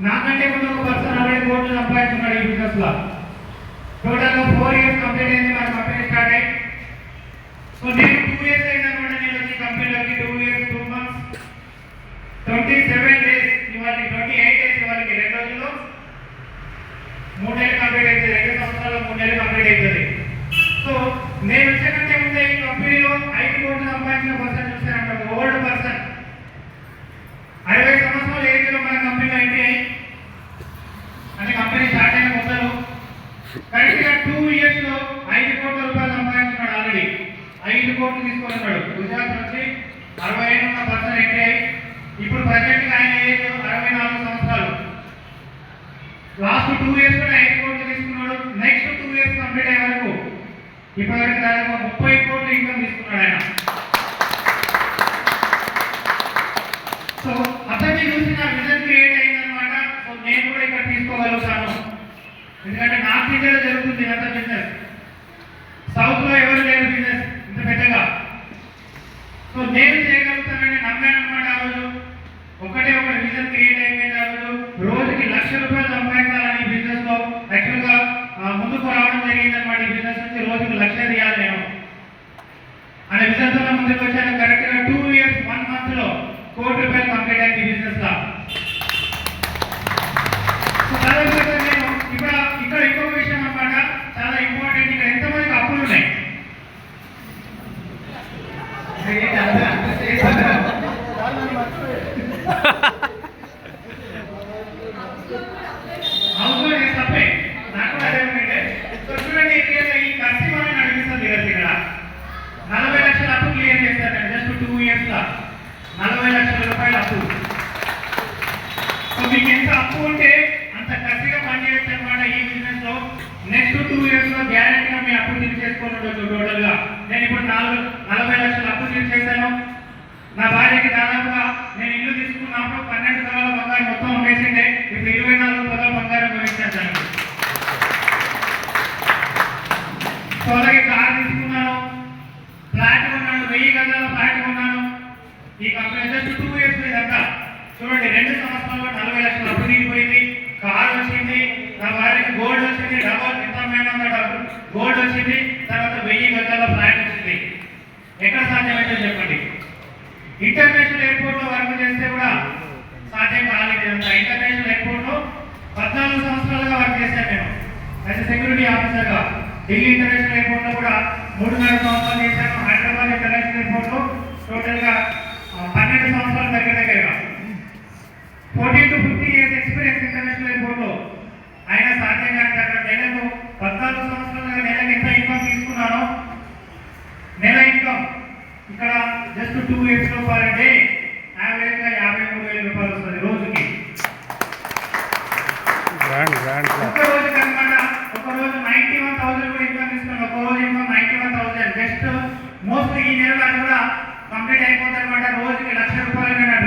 నాకంటే ముందు ఒక పర్సన్ 60 కోట్లు సంపాదించున్నాడు ఈ బిజినెస్ లో. టోటల్ గా 4 ఇయర్స్ కంప్లీట్ అయింది మన కంపెనీ స్టార్ట్ అయ్యి. సో నేను 2 ఇయర్స్ అయిందనమాట నేను వచ్చి కంపెనీలోకి. 2 ఇయర్స్ 2 మంత్స్ 27 డేస్ ఇవాళకి 28 డేస్ ఇవాళకి 2 రోజుల్లో 3 నెలలు కంప్లీట్ అవుతుంది. 2 సంవత్సరాలు 3 నెలలు కంప్లీట్ అవుతుంది. సో నేను వచ్చేకంటే ముందే ఈ కంపెనీలో 5 కోట్లు సంపాదించిన పర్సన్ చూసానంట. ఓల్డ్ పర్సన్ 60 సంవత్సరాల ఏజ్ లో మన కంపెనీలో ఎంట్రీ అయ్యి అంటే కంపెనీ స్టార్ట్ అయిన కొత్తలో కరెక్ట్ గా 2 ఇయర్స్ లో 5 కోట్ల రూపాయలు సంపాదించున్నాడు. ఆల్రెడీ 5 కోట్లు తీసుకున్నాడు. గుజరాత్ నుంచి 60 ఏళ్ళు ఉన్న పర్సన్ ఎంట్రీ అయ్యి ఇప్పుడు ప్రజెంట్ గా ఆయన ఏజ్ 64 సంవత్సరాలు. లాస్ట్ 2 ఇయర్స్ లో 5 కోట్లు తీసుకున్నాడు. నెక్స్ట్ 2 ఇయర్స్ కంప్లీట్ అయ్యే వరకు ఇప్పటివరకు దాదాపు 30 కోట్లు ఇన్కమ్ తీసుకున్నాడు ఆయన. సో అతన్ని చూసి నా విజన్ క్రియేట్ అయిందనమాట. సో నేను కూడా ఇక్కడ తీసుకోగలుగుతాను. ఎందుకంటే నార్త్ ఇండియాలో జరుగుతుంది ఇదంతా బిజినెస్. సౌత్ లో ఎవరు లేరు బిజినెస్ ఇంత పెద్దగా. సో నేను చేయగలుగుతానని నమ్మానమాట. ఆ రోజు ఒకటి విజన్ క్రియేట్ అయిపోయింది. ఆ రోజు రోజుకి ₹1,00,000 సంపాదించాలని బిజినెస్ లో యాక్చువల్ గా ముందుకు రావడం జరిగింది అనమాట. ఈ బిజినెస్ నుంచి రోజుకి 1,00,000 తీయాలి నేను అనే విజన్ తో ముందుకు వచ్చాను. కరెక్ట్ గా 2 ఇయర్స్ 1 మంత్ లో ₹1,00,00,000 కంప్లీట్ అయింది బిజినెస్ లా. నేను ఇక్కడ ఇంకొక విషయం అనమాట, చాలా ఇంపార్టెంట్. ఇక్కడ ఎంతమందికి అప్పులు ఉన్నాయి? అవును తప్పే, నాకు అదే ఉండే. సో చూడండి, ఈ కస్టమర్ అని అనిపిస్తుంది కదా, ఇక్కడ 40 లక్షల అప్పు క్లియర్ చేస్తారు జస్ట్ 2 ఇయర్స్ లా. 40 లక్షల రూపాయల అప్పు. సో మీకు ఎంత అప్పు ఉంటే అంత కసిగా పనిచేయచ్చు అనమాట ఈ బిజినెస్ లో. నెక్స్ట్ 2 ఇయర్స్ లో గ్యారెంటీగా మీ అప్పు తీర్చేసుకొని ఉండొచ్చు టోటల్ గా. నేను ఇప్పుడు 40 లక్షల అప్పు తీర్చేసాను. నా భార్యకి దాదాపుగా నేను ఇల్లు తీసుకున్నప్పుడు 12 తులాల బంగారం మొత్తం ఉండేసిండే. ఇప్పుడు 24 తులాల బంగారం కొనిచ్చాను. సో అలాగే కార్ తీసుకున్నాను, ఫ్లాట్ కొన్నాను, 1000 గజాల ఫ్లాట్ కొన్నాను. ఈ కంపెనీ జస్ట్ 2 ఇయర్స్ ఇదంతా చూడండి. 2 సంవత్సరాల్లో 40 లక్షల అప్పు తీరిపోయింది. కార్ వచ్చింది, నా భార్యకి గోల్డ్ వచ్చింది, డబల్ గోల్డ్ వచ్చింది. తర్వాత 1000 గజాల ఫ్లాట్ వచ్చింది. ఎక్కడ సాధ్యమైతే చెప్పండి. ఇంటర్నేషనల్ ఎయిర్పోర్ట్ లో వర్క్ చేస్తే కూడా సాధ్యం కాలేదు. ఇంటర్నేషనల్ ఎయిర్పోర్ట్ లో 14 సంవత్సరాలుగా వర్క్ చేశాను నేను యాజ్ సెక్యూరిటీ ఆఫీసర్ గా. ఢిల్లీ ఇంటర్నేషనల్ ఎయిర్పోర్ట్ లో కూడా 3.5 సంవత్సరాలు చేశాను. హైదరాబాద్ ఇంటర్నేషనల్ ఎయిర్పోర్ట్ లో టోటల్ గా 12 సంవత్సరాలు దగ్గరగా 14 to 15 years experience international airport లో. అయినా సాధ్యం కాదు. అక్కడ నెలకు 14 సంవత్సరాలుగా నెలకు ఎంత ఇన్కమ్ తీసుకున్నానో, నెల ఇన్కమ్ ఇక్కడ జస్ట్ 2 ఇయర్స్ లో పర్ డే యావరేజ్ గా ₹53,000 వస్తుంది రోజుకి. ఒక రోజు కనుక ఒక రోజు 91,000 కూడా ఇన్కమ్ తీసుకున్నాను. ఒక రోజు ఇన్కమ్ 91,000 జస్ట్ మోస్ట్లీ ఈ నెల కూడా కంప్లీట్ అయిపోతుంది అనమాట. రోజుకి ₹1,00,000